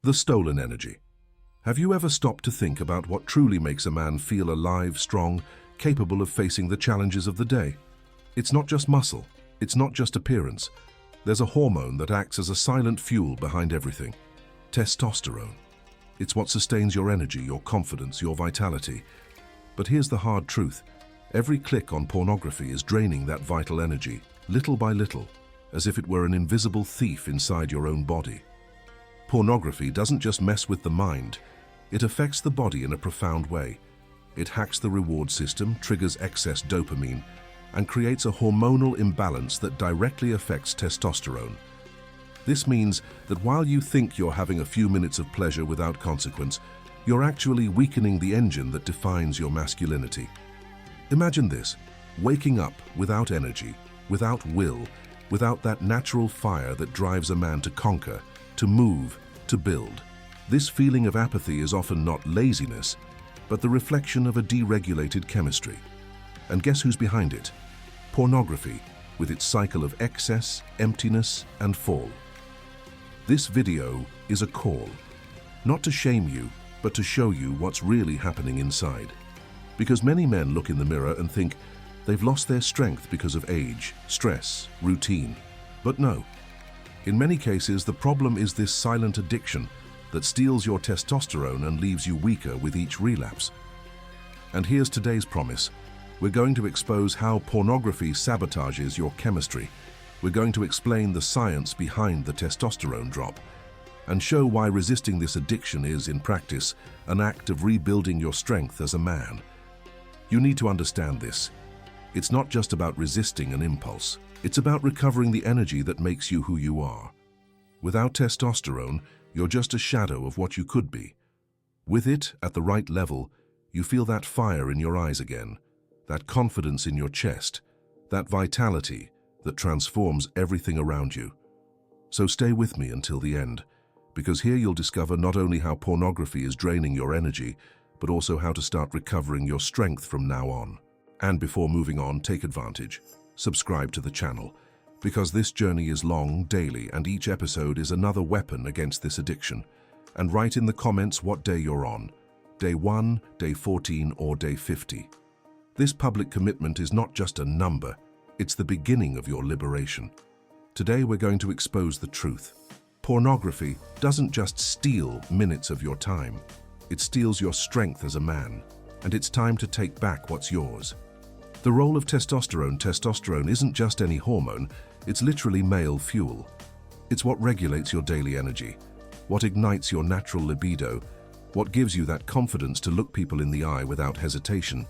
The stolen energy. Have you ever stopped to think about what truly makes a man feel alive, strong, capable of facing the challenges of the day? It's not just muscle. It's not just appearance. There's a hormone that acts as a silent fuel behind everything. Testosterone. It's what sustains your energy, your confidence, your vitality. But here's the hard truth. Every click on pornography is draining that vital energy, little by little, as if it were an invisible thief inside your own body. Pornography doesn't just mess with the mind, it affects the body in a profound way. It hacks the reward system, triggers excess dopamine, and creates a hormonal imbalance that directly affects testosterone. This means that while you think you're having a few minutes of pleasure without consequence, you're actually weakening the engine that defines your masculinity. Imagine this, waking up without energy, without will, without that natural fire that drives a man to conquer, to move, to build. This feeling of apathy is often not laziness, but the reflection of a deregulated chemistry. And guess who's behind it? Pornography, with its cycle of excess, emptiness, and fall. This video is a call, not to shame you, but to show you what's really happening inside. Because many men look in the mirror and think they've lost their strength because of age, stress, routine. But no. In many cases, the problem is this silent addiction that steals your testosterone and leaves you weaker with each relapse. And here's today's promise. We're going to expose how pornography sabotages your chemistry. We're going to explain the science behind the testosterone drop and show why resisting this addiction is, in practice, an act of rebuilding your strength as a man. You need to understand this. It's not just about resisting an impulse. It's about recovering the energy that makes you who you are. Without testosterone, you're just a shadow of what you could be. With it, at the right level, you feel that fire in your eyes again, that confidence in your chest, that vitality that transforms everything around you. So stay with me until the end, because here you'll discover not only how pornography is draining your energy, but also how to start recovering your strength from now on. And before moving on, take advantage. Subscribe to the channel, because this journey is long, daily, and each episode is another weapon against this addiction. And write in the comments what day you're on, day 1, day 14, or day 50. This public commitment is not just a number, it's the beginning of your liberation. Today we're going to expose the truth. Pornography doesn't just steal minutes of your time, it steals your strength as a man, and it's time to take back what's yours. The role of testosterone. Testosterone isn't just any hormone, it's literally male fuel. It's what regulates your daily energy, what ignites your natural libido, what gives you that confidence to look people in the eye without hesitation.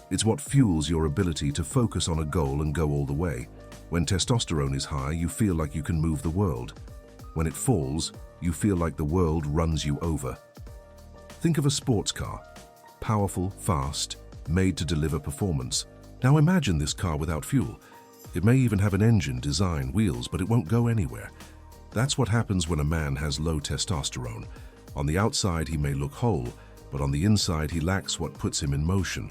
It's what fuels your ability to focus on a goal and go all the way. When testosterone is high, you feel like you can move the world. When it falls, you feel like the world runs you over. Think of a sports car. Powerful, fast, made to deliver performance. Now imagine this car without fuel. It may even have an engine, design, wheels, but it won't go anywhere. That's what happens when a man has low testosterone. On the outside, he may look whole, but on the inside, he lacks what puts him in motion.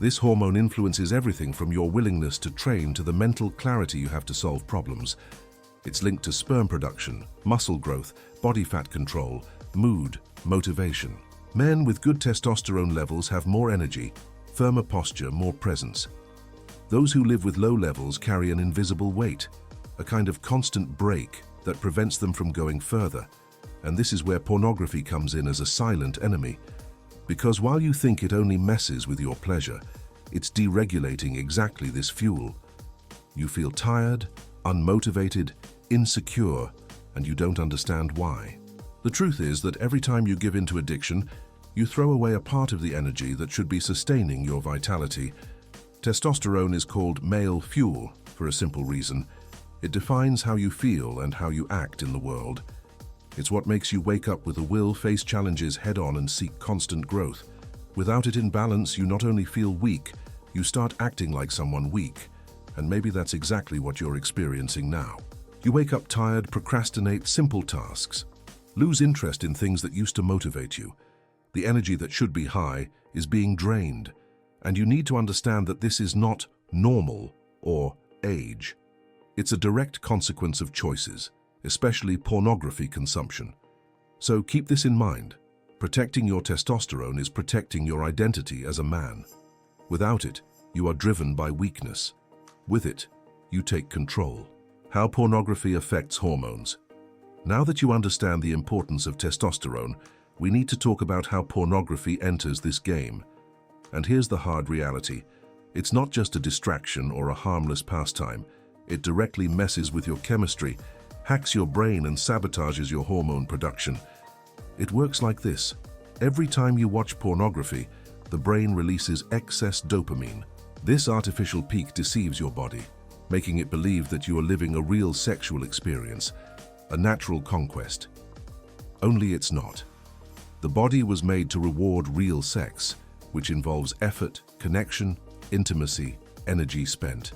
This hormone influences everything from your willingness to train to the mental clarity you have to solve problems. It's linked to sperm production, muscle growth, body fat control, mood, motivation. Men with good testosterone levels have more energy, firmer posture, more presence. Those who live with low levels carry an invisible weight, a kind of constant brake that prevents them from going further. And this is where pornography comes in as a silent enemy. Because while you think it only messes with your pleasure, it's deregulating exactly this fuel. You feel tired, unmotivated, insecure, and you don't understand why. The truth is that every time you give in to addiction, you throw away a part of the energy that should be sustaining your vitality. Testosterone is called male fuel for a simple reason. It defines how you feel and how you act in the world. It's what makes you wake up with a will, face challenges head-on, and seek constant growth. Without it in balance, you not only feel weak, you start acting like someone weak. And maybe that's exactly what you're experiencing now. You wake up tired, procrastinate simple tasks, lose interest in things that used to motivate you. The energy that should be high is being drained, and you need to understand that this is not normal or age. It's a direct consequence of choices, especially pornography consumption. So keep this in mind. Protecting your testosterone is protecting your identity as a man. Without it, you are driven by weakness. With it, you take control. How pornography affects hormones. Now that you understand the importance of testosterone, we need to talk about how pornography enters this game. And here's the hard reality. It's not just a distraction or a harmless pastime. It directly messes with your chemistry, hacks your brain and sabotages your hormone production. It works like this. Every time you watch pornography, the brain releases excess dopamine. This artificial peak deceives your body, making it believe that you are living a real sexual experience, a natural conquest. Only it's not. The body was made to reward real sex, which involves effort, connection, intimacy, energy spent.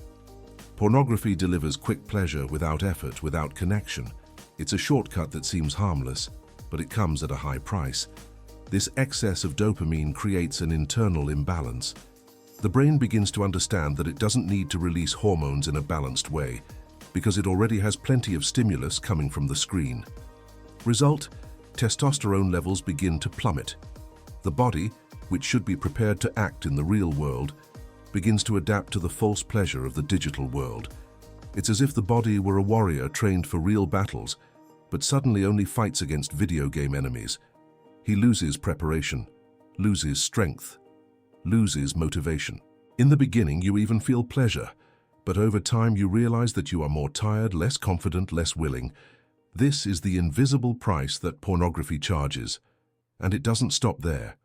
Pornography delivers quick pleasure without effort, without connection. It's a shortcut that seems harmless, but it comes at a high price. This excess of dopamine creates an internal imbalance. The brain begins to understand that it doesn't need to release hormones in a balanced way, because it already has plenty of stimulus coming from the screen. Result: testosterone levels begin to plummet. The body, which should be prepared to act in the real world, begins to adapt to the false pleasure of the digital world. It's as if the body were a warrior trained for real battles, but suddenly only fights against video game enemies. He loses preparation, loses strength, loses motivation. In the beginning, you even feel pleasure, but over time you realize that you are more tired, less confident, less willing. This is the invisible price that pornography charges, and it doesn't stop there.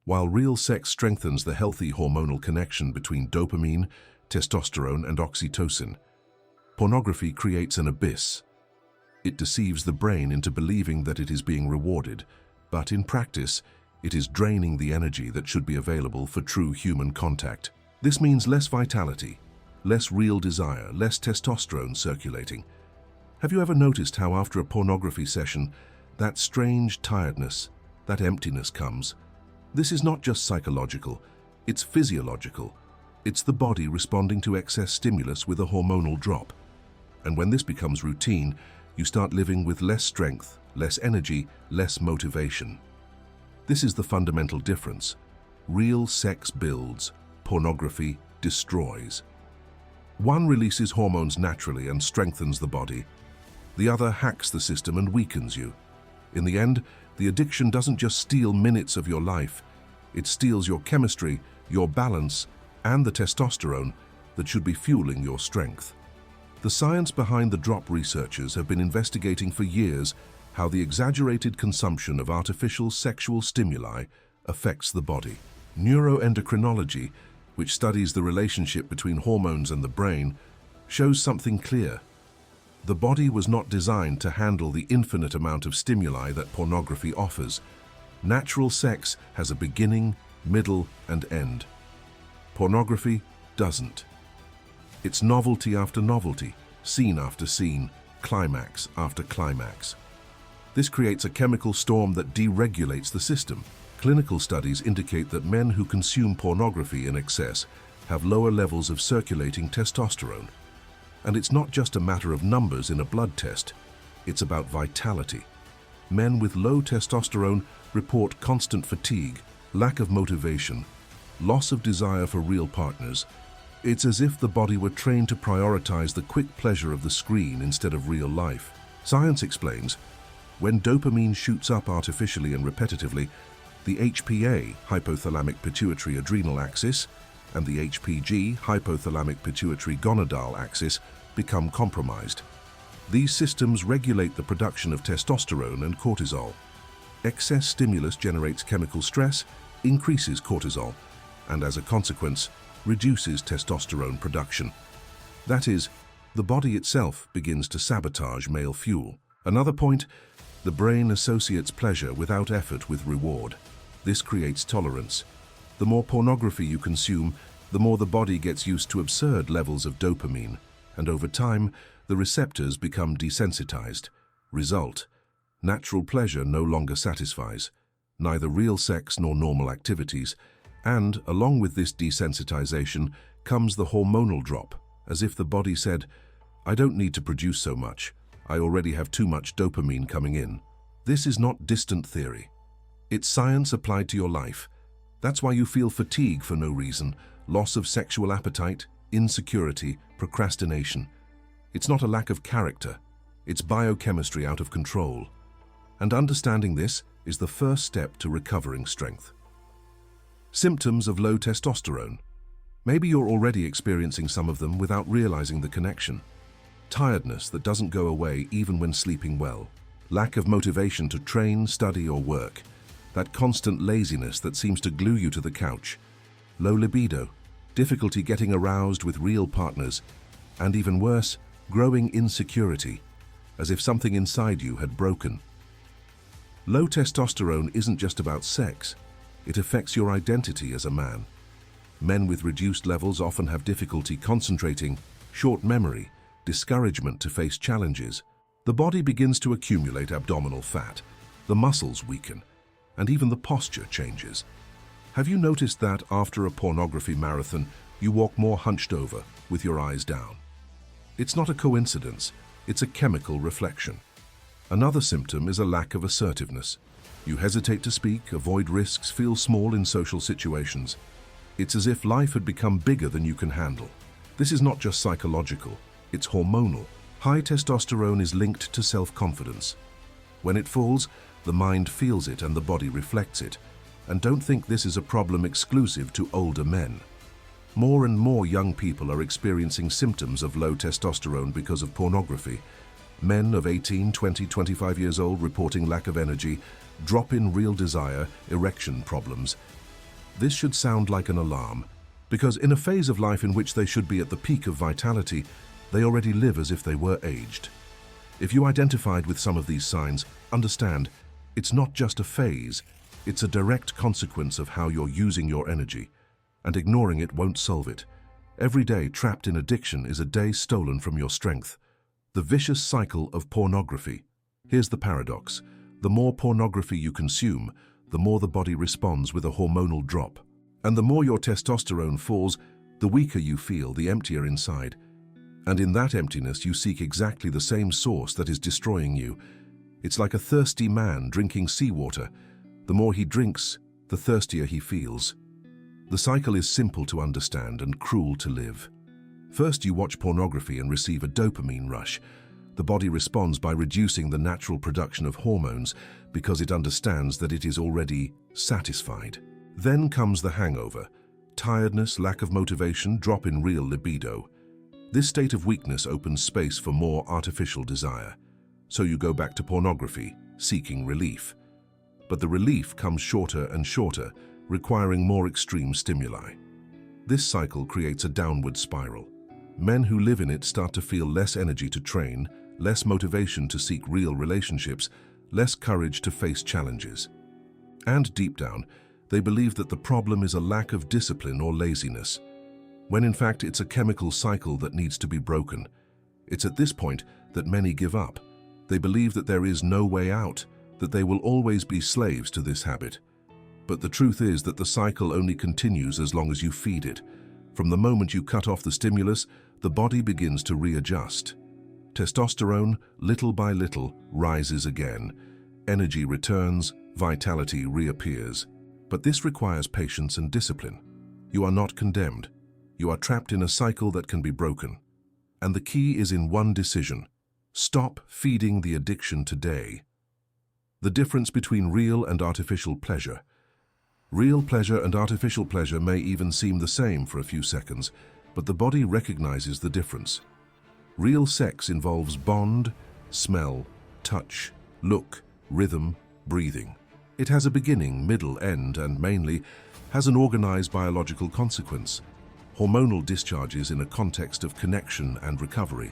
While real sex strengthens the healthy hormonal connection between dopamine, testosterone, and oxytocin, pornography creates an abyss. It deceives the brain into believing that it is being rewarded, but in practice, it is draining the energy that should be available for true human contact. This means less vitality, less real desire, less testosterone circulating. Have you ever noticed how after a pornography session, that strange tiredness, that emptiness comes? This is not just psychological, it's physiological. It's the body responding to excess stimulus with a hormonal drop. And when this becomes routine, you start living with less strength, less energy, less motivation. This is the fundamental difference. Real sex builds, pornography destroys. One releases hormones naturally and strengthens the body. The other hacks the system and weakens you. In the end, the addiction doesn't just steal minutes of your life, it steals your chemistry, your balance, and the testosterone that should be fueling your strength. The science behind the drop researchers have been investigating for years how the exaggerated consumption of artificial sexual stimuli affects the body. Neuroendocrinology, which studies the relationship between hormones and the brain, shows something clear. The body was not designed to handle the infinite amount of stimuli that pornography offers. Natural sex has a beginning, middle, and end. Pornography doesn't. It's novelty after novelty, scene after scene, climax after climax. This creates a chemical storm that deregulates the system. Clinical studies indicate that men who consume pornography in excess have lower levels of circulating testosterone. And it's not just a matter of numbers in a blood test, it's about vitality. Men with low testosterone report constant fatigue, lack of motivation, loss of desire for real partners. It's as if the body were trained to prioritize the quick pleasure of the screen instead of real life. Science explains, when dopamine shoots up artificially and repetitively, the HPA, hypothalamic pituitary adrenal axis, and the HPG, hypothalamic pituitary gonadal axis, become compromised. These systems regulate the production of testosterone and cortisol. Excess stimulus generates chemical stress, increases cortisol, and as a consequence, reduces testosterone production. That is, the body itself begins to sabotage male fuel. Another point, the brain associates pleasure without effort with reward. This creates tolerance. The more pornography you consume, the more the body gets used to absurd levels of dopamine, and over time, the receptors become desensitized. Result: natural pleasure no longer satisfies, neither real sex nor normal activities, and, along with this desensitization, comes the hormonal drop, as if the body said, "I don't need to produce so much, I already have too much dopamine coming in." This is not distant theory. It's science applied to your life. That's why you feel fatigue for no reason, loss of sexual appetite, insecurity, procrastination. It's not a lack of character. It's biochemistry out of control. And understanding this is the first step to recovering strength. Symptoms of low testosterone. Maybe you're already experiencing some of them without realizing the connection. Tiredness that doesn't go away even when sleeping well. Lack of motivation to train, study, or work. That constant laziness that seems to glue you to the couch. Low libido. Difficulty getting aroused with real partners. And even worse, growing insecurity, as if something inside you had broken. Low testosterone isn't just about sex. It affects your identity as a man. Men with reduced levels often have difficulty concentrating, short memory, discouragement to face challenges. The body begins to accumulate abdominal fat, the muscles weaken, and even the posture changes. Have you noticed that after a pornography marathon, you walk more hunched over, with your eyes down? It's not a coincidence, it's a chemical reflection. Another symptom is a lack of assertiveness. You hesitate to speak, avoid risks, feel small in social situations. It's as if life had become bigger than you can handle. This is not just psychological, it's hormonal. High testosterone is linked to self-confidence. When it falls, the mind feels it and the body reflects it. And don't think this is a problem exclusive to older men. More and more young people are experiencing symptoms of low testosterone because of pornography. Men of 18, 20, 25 years old reporting lack of energy, drop in real desire, erection problems. This should sound like an alarm, because in a phase of life in which they should be at the peak of vitality, they already live as if they were aged. If you identified with some of these signs, understand, it's not just a phase, it's a direct consequence of how you're using your energy, and ignoring it won't solve it. Every day trapped in addiction is a day stolen from your strength. The vicious cycle of pornography. Here's the paradox. The more pornography you consume, the more the body responds with a hormonal drop. And the more your testosterone falls, the weaker you feel, the emptier inside. And in that emptiness, you seek exactly the same source that is destroying you. It's like a thirsty man drinking seawater. The more he drinks, the thirstier he feels. The cycle is simple to understand and cruel to live. First, you watch pornography and receive a dopamine rush. The body responds by reducing the natural production of hormones because it understands that it is already satisfied. Then comes the hangover. Tiredness, lack of motivation, drop in real libido. This state of weakness opens space for more artificial desire. So you go back to pornography, seeking relief. But the relief comes shorter and shorter, requiring more extreme stimuli. This cycle creates a downward spiral. Men who live in it start to feel less energy to train, less motivation to seek real relationships, less courage to face challenges. And deep down, they believe that the problem is a lack of discipline or laziness, when in fact it's a chemical cycle that needs to be broken. It's at this point that many give up. They believe that there is no way out, that they will always be slaves to this habit. But the truth is that the cycle only continues as long as you feed it. From the moment you cut off the stimulus, the body begins to readjust. Testosterone, little by little, rises again. Energy returns, vitality reappears. But this requires patience and discipline. You are not condemned. You are trapped in a cycle that can be broken. And the key is in one decision. Stop feeding the addiction today. The difference between real and artificial pleasure. Real pleasure and artificial pleasure may even seem the same for a few seconds, but the body recognizes the difference. Real sex involves bond, smell, touch, look, rhythm, breathing. It has a beginning, middle, end, and mainly has an organized biological consequence. Hormonal discharges in a context of connection and recovery.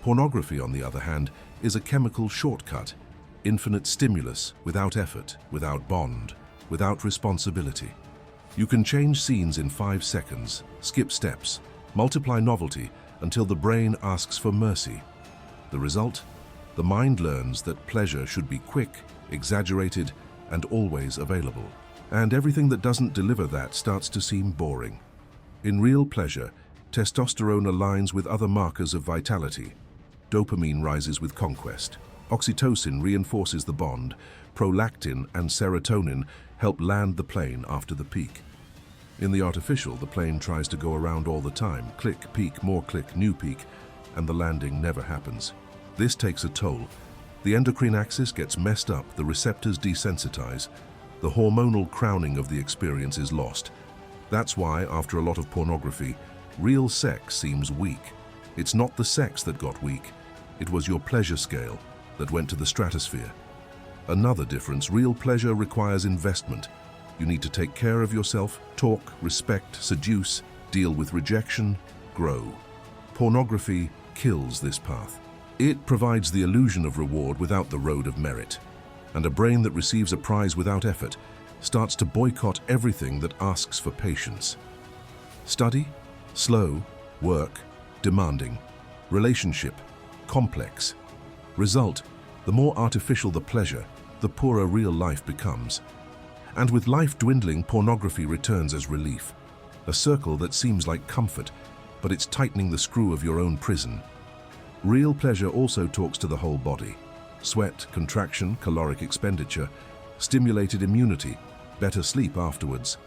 Pornography, on the other hand, is a chemical shortcut. Infinite stimulus, without effort, without bond, without responsibility. You can change scenes in 5 seconds, skip steps, multiply novelty until the brain asks for mercy. The result? The mind learns that pleasure should be quick, exaggerated, and always available. And everything that doesn't deliver that starts to seem boring. In real pleasure, testosterone aligns with other markers of vitality. Dopamine rises with conquest. Oxytocin reinforces the bond. Prolactin and serotonin help land the plane after the peak. In the artificial, the plane tries to go around all the time. Click, peak, more click, new peak, and the landing never happens. This takes a toll. The endocrine axis gets messed up, the receptors desensitize. The hormonal crowning of the experience is lost. That's why, after a lot of pornography, real sex seems weak. It's not the sex that got weak. It was your pleasure scale that went to the stratosphere. Another difference, real pleasure requires investment. You need to take care of yourself, talk, respect, seduce, deal with rejection, grow. Pornography kills this path. It provides the illusion of reward without the road of merit. And a brain that receives a prize without effort starts to boycott everything that asks for patience. Study, slow, work, demanding, relationship, complex. Result, the more artificial the pleasure, the poorer real life becomes. And with life dwindling, pornography returns as relief. A circle that seems like comfort, but it's tightening the screw of your own prison. Real pleasure also talks to the whole body. Sweat, contraction, caloric expenditure, stimulated immunity, better sleep afterwards.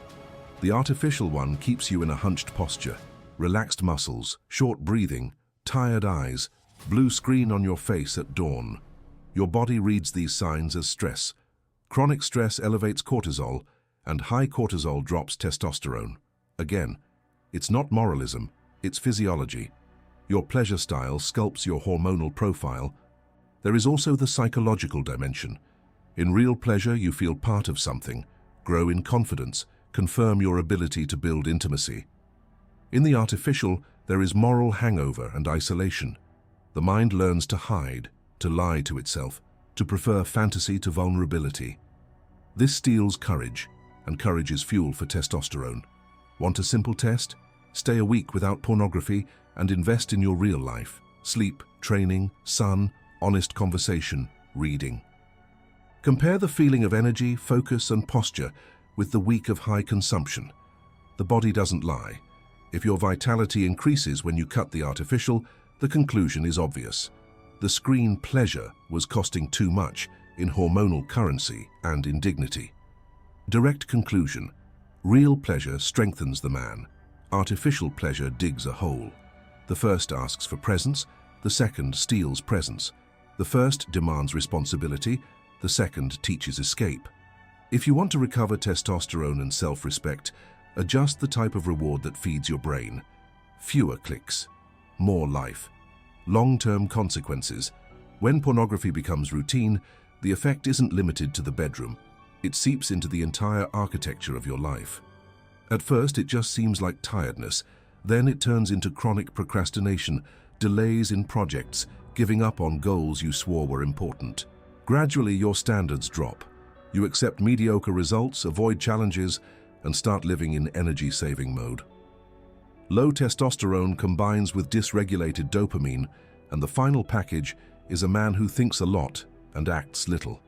The artificial one keeps you in a hunched posture, relaxed muscles, short breathing, tired eyes, blue screen on your face at dawn. Your body reads these signs as stress. Chronic stress elevates cortisol, and high cortisol drops testosterone. Again, it's not moralism, it's physiology. Your pleasure style sculpts your hormonal profile. There is also the psychological dimension. In real pleasure, you feel part of something, grow in confidence, confirm your ability to build intimacy. In the artificial, there is moral hangover and isolation. The mind learns to hide, to lie to itself, to prefer fantasy to vulnerability. This steals courage, and courage is fuel for testosterone. Want a simple test? Stay a week without pornography and invest in your real life. Sleep, training, sun, honest conversation, reading. Compare the feeling of energy, focus, and posture with the week of high consumption. The body doesn't lie. If your vitality increases when you cut the artificial, the conclusion is obvious. The screen pleasure was costing too much in hormonal currency and in dignity. Direct conclusion: real pleasure strengthens the man. Artificial pleasure digs a hole. The first asks for presence, the second steals presence. The first demands responsibility, the second teaches escape. If you want to recover testosterone and self-respect, adjust the type of reward that feeds your brain. Fewer clicks, more life. Long-term consequences. When pornography becomes routine, the effect isn't limited to the bedroom. It seeps into the entire architecture of your life. At first, it just seems like tiredness. Then it turns into chronic procrastination, delays in projects, giving up on goals you swore were important. Gradually, your standards drop. You accept mediocre results, avoid challenges, and start living in energy-saving mode. Low testosterone combines with dysregulated dopamine, and the final package is a man who thinks a lot and acts little.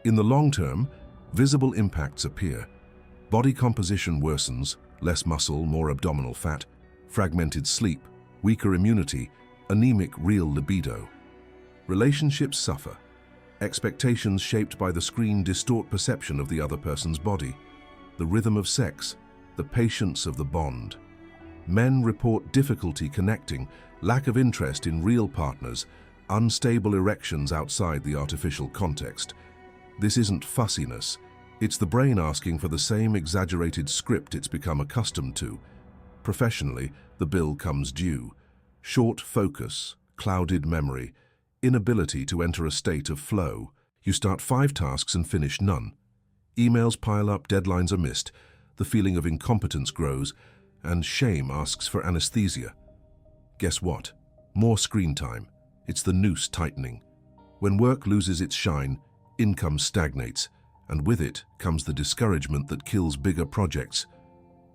In the long term, visible impacts appear. Body composition worsens, less muscle, more abdominal fat, fragmented sleep, weaker immunity, anemic real libido. Relationships suffer. Expectations shaped by the screen distort perception of the other person's body, the rhythm of sex, the patience of the bond. Men report difficulty connecting, lack of interest in real partners, unstable erections outside the artificial context. This isn't fussiness. It's the brain asking for the same exaggerated script it's become accustomed to. Professionally, the bill comes due. Short focus, clouded memory, inability to enter a state of flow. You start 5 tasks and finish none. Emails pile up, deadlines are missed, the feeling of incompetence grows, and shame asks for anesthesia. Guess what? More screen time. It's the noose tightening. When work loses its shine, income stagnates, and with it comes the discouragement that kills bigger projects.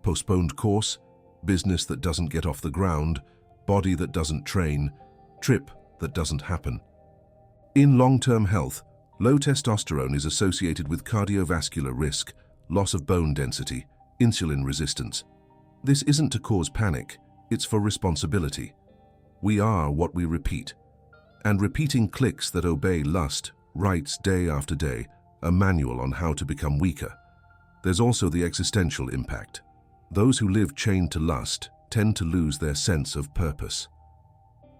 Postponed course, business that doesn't get off the ground, body that doesn't train, trip that doesn't happen. In long-term health, low testosterone is associated with cardiovascular risk, loss of bone density, insulin resistance. This isn't to cause panic, it's for responsibility. We are what we repeat. And repeating clicks that obey lust writes day after day a manual on how to become weaker. There's also the existential impact. Those who live chained to lust tend to lose their sense of purpose.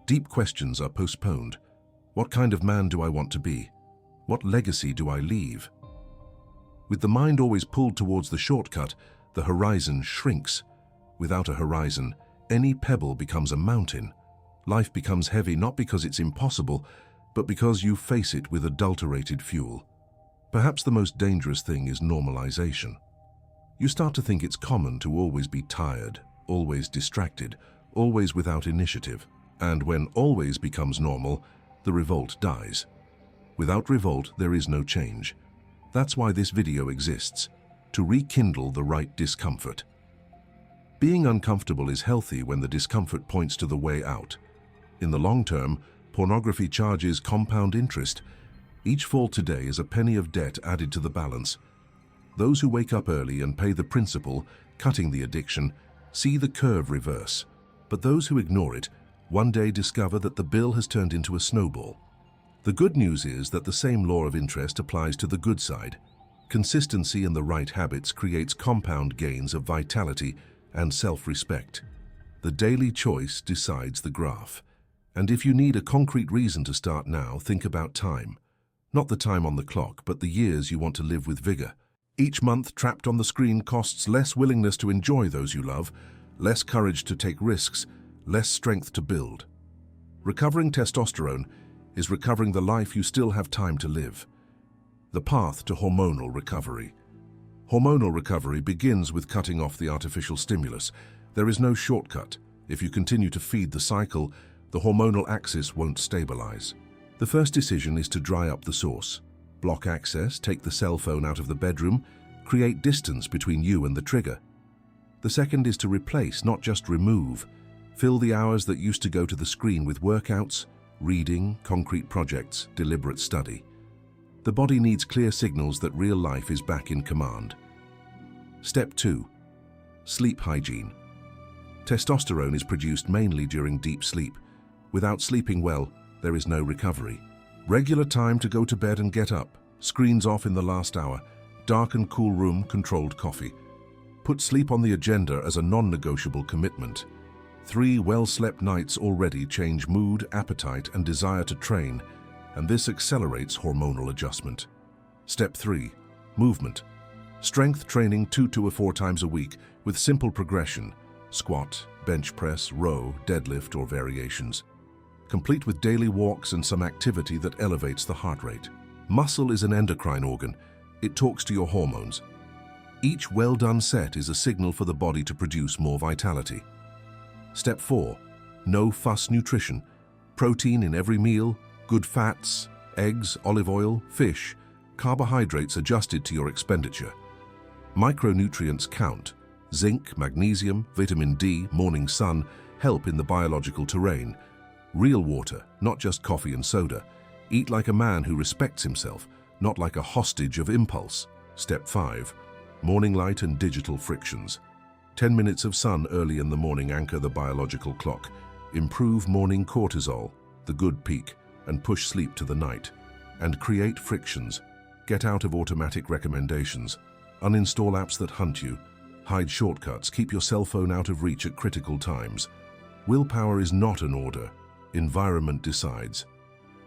Deep questions are postponed. What kind of man do I want to be? What legacy do I leave? With the mind always pulled towards the shortcut, the horizon shrinks. Without a horizon, any pebble becomes a mountain. Life becomes heavy not because it's impossible, but because you face it with adulterated fuel. Perhaps the most dangerous thing is normalization. You start to think it's common to always be tired, always distracted, always without initiative. And when always becomes normal, the revolt dies. Without revolt, there is no change. That's why this video exists, to rekindle the right discomfort. Being uncomfortable is healthy when the discomfort points to the way out. In the long term, pornography charges compound interest. Each fall today is a penny of debt added to the balance. Those who wake up early and pay the principal, cutting the addiction, see the curve reverse. But those who ignore it, one day discover that the bill has turned into a snowball. The good news is that the same law of interest applies to the good side. Consistency in the right habits creates compound gains of vitality and self-respect. The daily choice decides the graph. And if you need a concrete reason to start now, think about time. Not the time on the clock, but the years you want to live with vigor. Each month trapped on the screen costs less willingness to enjoy those you love, less courage to take risks, less strength to build. Recovering testosterone is recovering the life you still have time to live. The path to hormonal recovery. Hormonal recovery begins with cutting off the artificial stimulus. There is no shortcut. If you continue to feed the cycle, the hormonal axis won't stabilize. The first decision is to dry up the source. Block access, take the cell phone out of the bedroom, create distance between you and the trigger. The second is to replace, not just remove. Fill the hours that used to go to the screen with workouts, reading, concrete projects, deliberate study. The body needs clear signals that real life is back in command. Step 2. Sleep hygiene. Testosterone is produced mainly during deep sleep. Without sleeping well, there is no recovery. Regular time to go to bed and get up. Screens off in the last hour. Dark and cool room, controlled coffee. Put sleep on the agenda as a non-negotiable commitment. 3 well-slept nights already change mood, appetite, and desire to train, and this accelerates hormonal adjustment. Step 3. Movement. Strength training 2 to 4 times a week with simple progression. Squat, bench press, row, deadlift, or variations. Complete with daily walks and some activity that elevates the heart rate. Muscle is an endocrine organ. It talks to your hormones. Each well-done set is a signal for the body to produce more vitality. Step 4. No fuss nutrition. Protein in every meal, good fats, eggs, olive oil, fish, carbohydrates adjusted to your expenditure. Micronutrients count. Zinc, magnesium, vitamin D, morning sun help in the biological terrain. Real water, not just coffee and soda. Eat like a man who respects himself, not like a hostage of impulse. Step 5. Morning light and digital frictions. 10 minutes of sun early in the morning anchor the biological clock. Improve morning cortisol, the good peak, and push sleep to the night. And create frictions. Get out of automatic recommendations. Uninstall apps that hunt you. Hide shortcuts. Keep your cell phone out of reach at critical times. Willpower is not an order. Environment decides.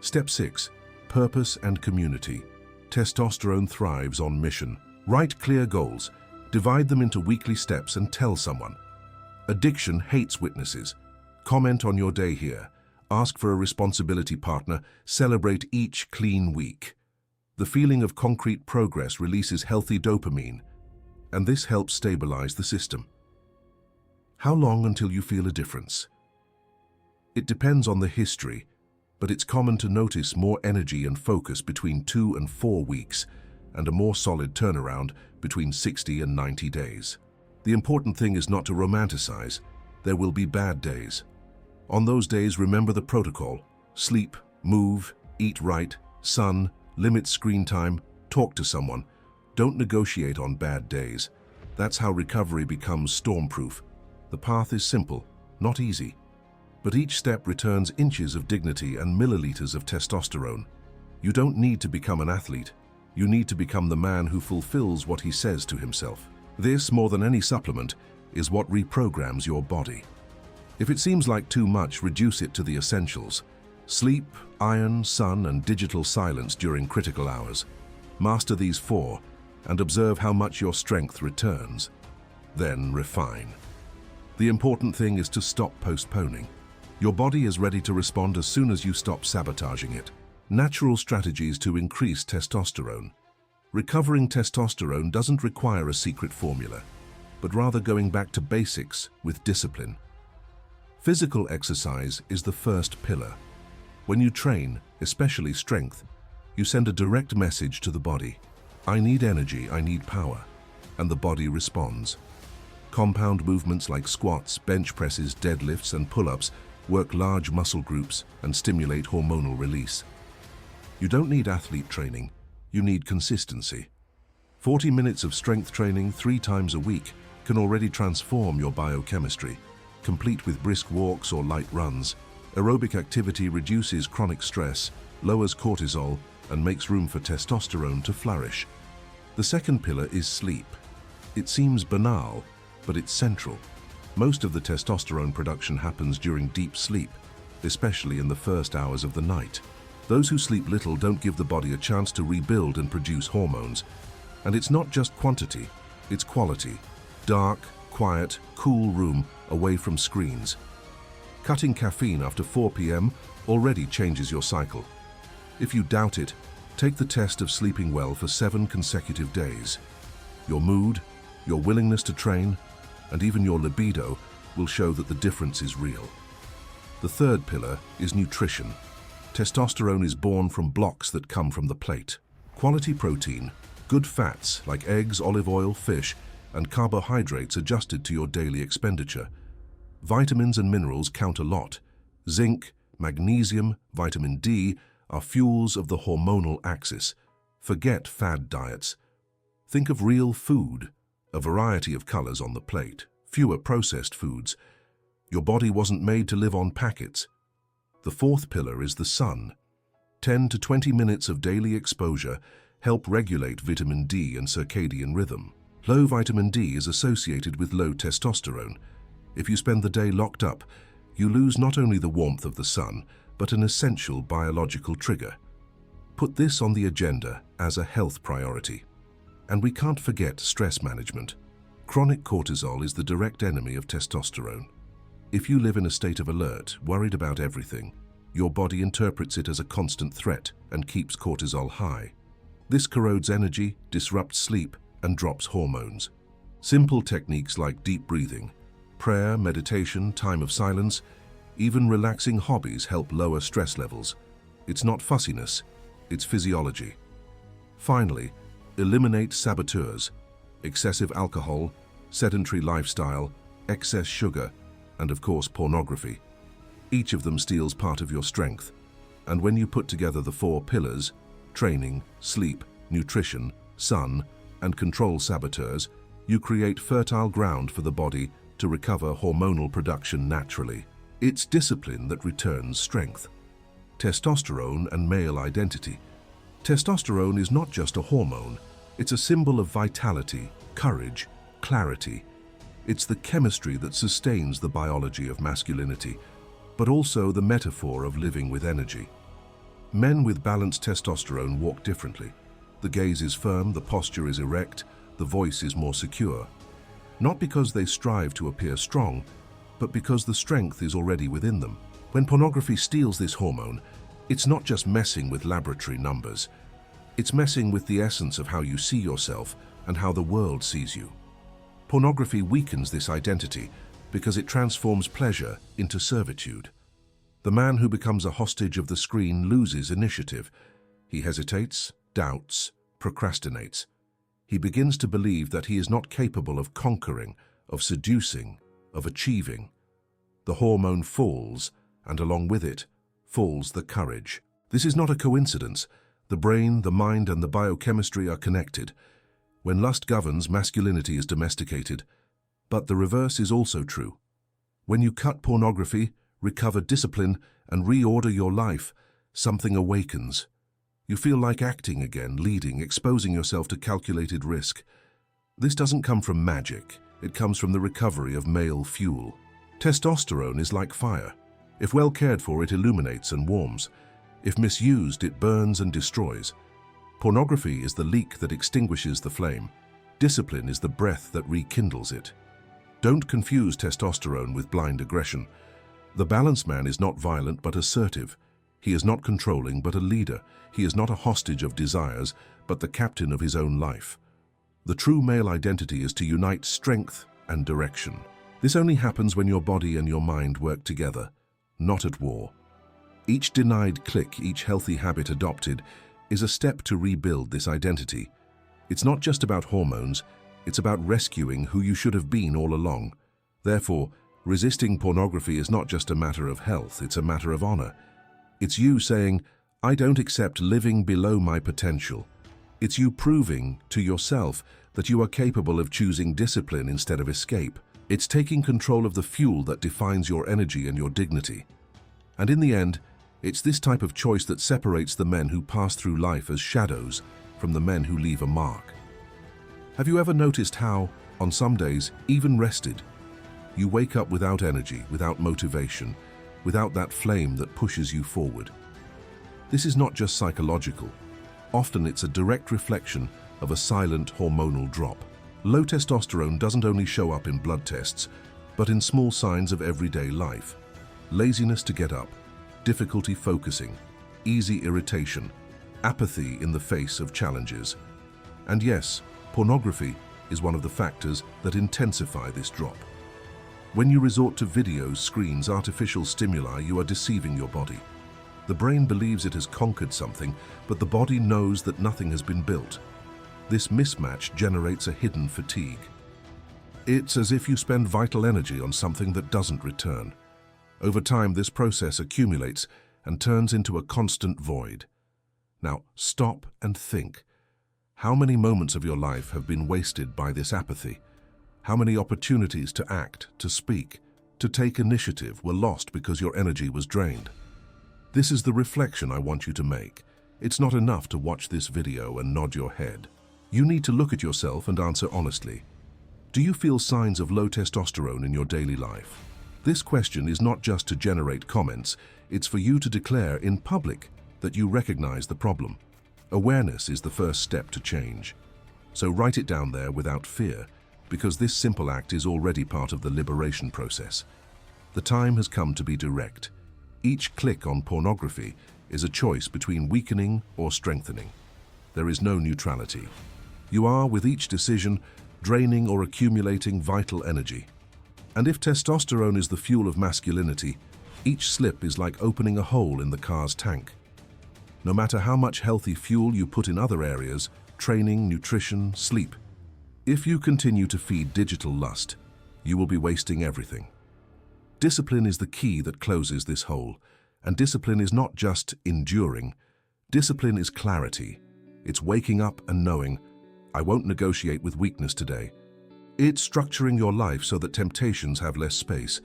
Step 6. Purpose and community. Testosterone thrives on mission. Write clear goals. Divide them into weekly steps and tell someone. Addiction hates witnesses. Comment on your day here. Ask for a responsibility partner. Celebrate each clean week. The feeling of concrete progress releases healthy dopamine, and this helps stabilize the system. How long until you feel a difference? It depends on the history, but it's common to notice more energy and focus between 2 and 4 weeks, and a more solid turnaround between 60 and 90 days. The important thing is not to romanticize. There will be bad days. On those days, remember the protocol. Sleep, move, eat right, sun, limit screen time, talk to someone. Don't negotiate on bad days. That's how recovery becomes stormproof. The path is simple, not easy. But each step returns inches of dignity and milliliters of testosterone. You don't need to become an athlete. You need to become the man who fulfills what he says to himself. This, more than any supplement, is what reprograms your body. If it seems like too much, reduce it to the essentials. Sleep, iron, sun, and digital silence during critical hours. Master these 4 and observe how much your strength returns. Then refine. The important thing is to stop postponing. Your body is ready to respond as soon as you stop sabotaging it. Natural strategies to increase testosterone. Recovering testosterone doesn't require a secret formula, but rather going back to basics with discipline. Physical exercise is the first pillar. When you train, especially strength, you send a direct message to the body. I need energy, I need power, and the body responds. Compound movements like squats, bench presses, deadlifts, and pull-ups work large muscle groups and stimulate hormonal release. You don't need athlete training, you need consistency. 40 minutes of strength training 3 times a week can already transform your biochemistry. Complete with brisk walks or light runs, aerobic activity reduces chronic stress, lowers cortisol, and makes room for testosterone to flourish. The second pillar is sleep. It seems banal, but it's central. Most of the testosterone production happens during deep sleep, especially in the first hours of the night. Those who sleep little don't give the body a chance to rebuild and produce hormones. And it's not just quantity, it's quality. Dark, quiet, cool room away from screens. Cutting caffeine after 4 p.m. already changes your cycle. If you doubt it, take the test of sleeping well for 7 consecutive days. Your mood, your willingness to train, and even your libido will show that the difference is real. The third pillar is nutrition. Testosterone is born from blocks that come from the plate. Quality protein, good fats like eggs, olive oil, fish, and carbohydrates adjusted to your daily expenditure. Vitamins and minerals count a lot. Zinc, magnesium, vitamin D are fuels of the hormonal axis. Forget fad diets. Think of real food, a variety of colors on the plate, fewer processed foods. Your body wasn't made to live on packets. The fourth pillar is the sun. 10 to 20 minutes of daily exposure help regulate vitamin D and circadian rhythm. Low vitamin D is associated with low testosterone. If you spend the day locked up, you lose not only the warmth of the sun, but an essential biological trigger. Put this on the agenda as a health priority. And we can't forget stress management. Chronic cortisol is the direct enemy of testosterone. If you live in a state of alert, worried about everything, your body interprets it as a constant threat and keeps cortisol high. This corrodes energy, disrupts sleep, and drops hormones. Simple techniques like deep breathing, prayer, meditation, time of silence, even relaxing hobbies help lower stress levels. It's not fussiness, it's physiology. Finally, eliminate saboteurs, excessive alcohol, sedentary lifestyle, excess sugar, and of course pornography. Each of them steals part of your strength. And when you put together the 4 pillars, training, sleep, nutrition, sun, and control saboteurs, you create fertile ground for the body to recover hormonal production naturally. It's discipline that returns strength. Testosterone and male identity. Testosterone is not just a hormone, it's a symbol of vitality, courage, clarity. It's the chemistry that sustains the biology of masculinity, but also the metaphor of living with energy. Men with balanced testosterone walk differently. The gaze is firm, the posture is erect, the voice is more secure. Not because they strive to appear strong, but because the strength is already within them. When pornography steals this hormone, it's not just messing with laboratory numbers. It's messing with the essence of how you see yourself and how the world sees you. Pornography weakens this identity because it transforms pleasure into servitude. The man who becomes a hostage of the screen loses initiative. He hesitates, doubts, procrastinates. He begins to believe that he is not capable of conquering, of seducing, of achieving. The hormone falls, and along with it, falls the courage. This is not a coincidence. The brain, the mind, and the biochemistry are connected. When lust governs, masculinity is domesticated. But the reverse is also true. When you cut pornography, recover discipline, and reorder your life, something awakens. You feel like acting again, leading, exposing yourself to calculated risk. This doesn't come from magic. It comes from the recovery of male fuel. Testosterone is like fire. If well cared for, it illuminates and warms. If misused, it burns and destroys. Pornography is the leak that extinguishes the flame. Discipline is the breath that rekindles it. Don't confuse testosterone with blind aggression. The balanced man is not violent but assertive. He is not controlling but a leader. He is not a hostage of desires but the captain of his own life. The true male identity is to unite strength and direction. This only happens when your body and your mind work together, not at war. Each denied click, each healthy habit adopted, is a step to rebuild this identity. It's not just about hormones, it's about rescuing who you should have been all along. Therefore, resisting pornography is not just a matter of health, it's a matter of honor. It's you saying, I don't accept living below my potential. It's you proving to yourself that you are capable of choosing discipline instead of escape. It's taking control of the fuel that defines your energy and your dignity. And in the end, it's this type of choice that separates the men who pass through life as shadows from the men who leave a mark. Have you ever noticed how, on some days, even rested, you wake up without energy, without motivation, without that flame that pushes you forward? This is not just psychological. Often it's a direct reflection of a silent hormonal drop. Low testosterone doesn't only show up in blood tests, but in small signs of everyday life. Laziness to get up, difficulty focusing, easy irritation, apathy in the face of challenges. And yes, pornography is one of the factors that intensify this drop. When you resort to videos, screens, artificial stimuli, you are deceiving your body. The brain believes it has conquered something, but the body knows that nothing has been built. This mismatch generates a hidden fatigue. It's as if you spend vital energy on something that doesn't return. Over time, this process accumulates and turns into a constant void. Now, stop and think. How many moments of your life have been wasted by this apathy? How many opportunities to act, to speak, to take initiative were lost because your energy was drained? This is the reflection I want you to make. It's not enough to watch this video and nod your head. You need to look at yourself and answer honestly. Do you feel signs of low testosterone in your daily life? This question is not just to generate comments, it's for you to declare in public that you recognize the problem. Awareness is the first step to change. So write it down there without fear, because this simple act is already part of the liberation process. The time has come to be direct. Each click on pornography is a choice between weakening or strengthening. There is no neutrality. You are, with each decision, draining or accumulating vital energy. And if testosterone is the fuel of masculinity, each slip is like opening a hole in the car's tank. No matter how much healthy fuel you put in other areas, training, nutrition, sleep, if you continue to feed digital lust, you will be wasting everything. Discipline is the key that closes this hole, and discipline is not just enduring. Discipline is clarity. It's waking up and knowing, I won't negotiate with weakness today. It's structuring your life so that temptations have less space.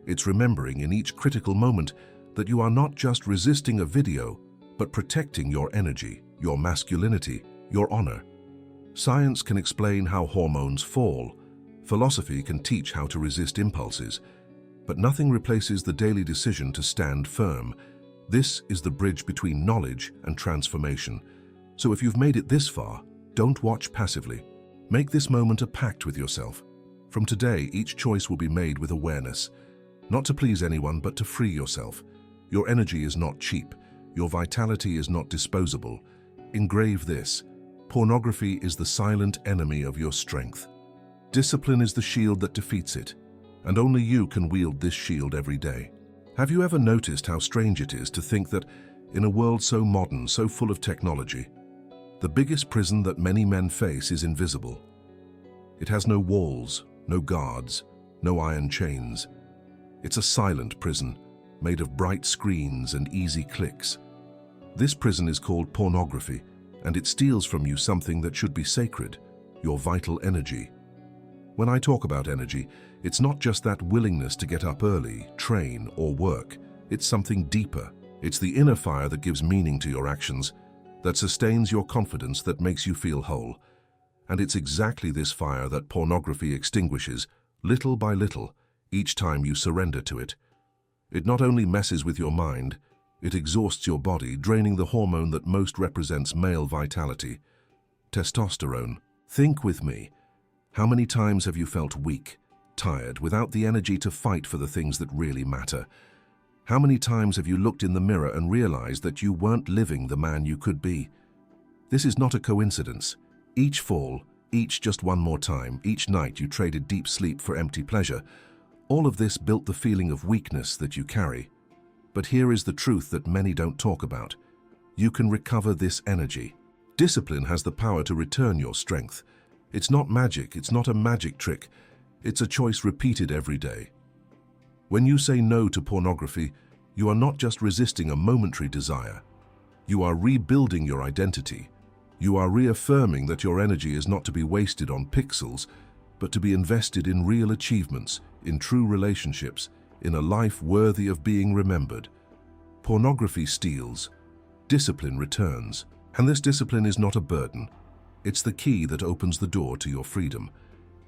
It's remembering in each critical moment that you are not just resisting a video, but protecting your energy, your masculinity, your honor. Science can explain how hormones fall. Philosophy can teach how to resist impulses. But nothing replaces the daily decision to stand firm. This is the bridge between knowledge and transformation. So if you've made it this far, don't watch passively. Make this moment a pact with yourself. From today, each choice will be made with awareness. Not to please anyone, but to free yourself. Your energy is not cheap. Your vitality is not disposable. Engrave this. Pornography is the silent enemy of your strength. Discipline is the shield that defeats it. And only you can wield this shield every day. Have you ever noticed how strange it is to think that in a world so modern, so full of technology, the biggest prison that many men face is invisible? It has no walls, no guards, no iron chains. It's a silent prison, made of bright screens and easy clicks. This prison is called pornography, and it steals from you something that should be sacred, your vital energy. When I talk about energy, it's not just that willingness to get up early, train, or work. It's something deeper. It's the inner fire that gives meaning to your actions, that sustains your confidence, that makes you feel whole. And it's exactly this fire that pornography extinguishes, little by little, each time you surrender to it. It not only messes with your mind, it exhausts your body, draining the hormone that most represents male vitality, testosterone. Think with me. How many times have you felt weak, tired, without the energy to fight for the things that really matter? How many times have you looked in the mirror and realized that you weren't living the man you could be? This is not a coincidence. Each fall, each just one more time, each night you traded deep sleep for empty pleasure. All of this built the feeling of weakness that you carry. But here is the truth that many don't talk about. You can recover this energy. Discipline has the power to return your strength. It's not magic, it's not a magic trick. It's a choice repeated every day. When you say no to pornography, you are not just resisting a momentary desire. You are rebuilding your identity. You are reaffirming that your energy is not to be wasted on pixels, but to be invested in real achievements, in true relationships, in a life worthy of being remembered. Pornography steals, discipline returns, and this discipline is not a burden. It's the key that opens the door to your freedom.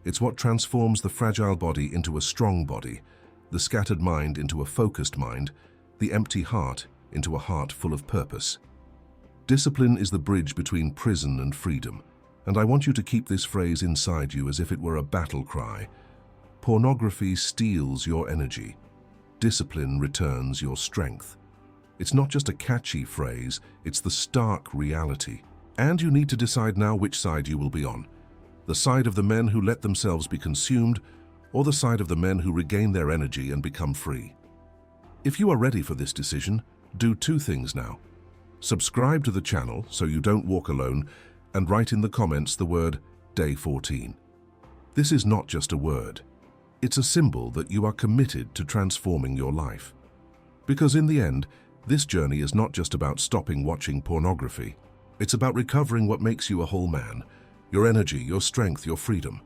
It's what transforms the fragile body into a strong body, the scattered mind into a focused mind, the empty heart into a heart full of purpose. Discipline is the bridge between prison and freedom, and I want you to keep this phrase inside you as if it were a battle cry. Pornography steals your energy. Discipline returns your strength. It's not just a catchy phrase, it's the stark reality. And you need to decide now which side you will be on. The side of the men who let themselves be consumed, or the side of the men who regain their energy and become free. If you are ready for this decision, do two things now. Subscribe to the channel so you don't walk alone, and write in the comments the word Day 14. This is not just a word. It's a symbol that you are committed to transforming your life. Because in the end, this journey is not just about stopping watching pornography. It's about recovering what makes you a whole man, your energy, your strength, your freedom.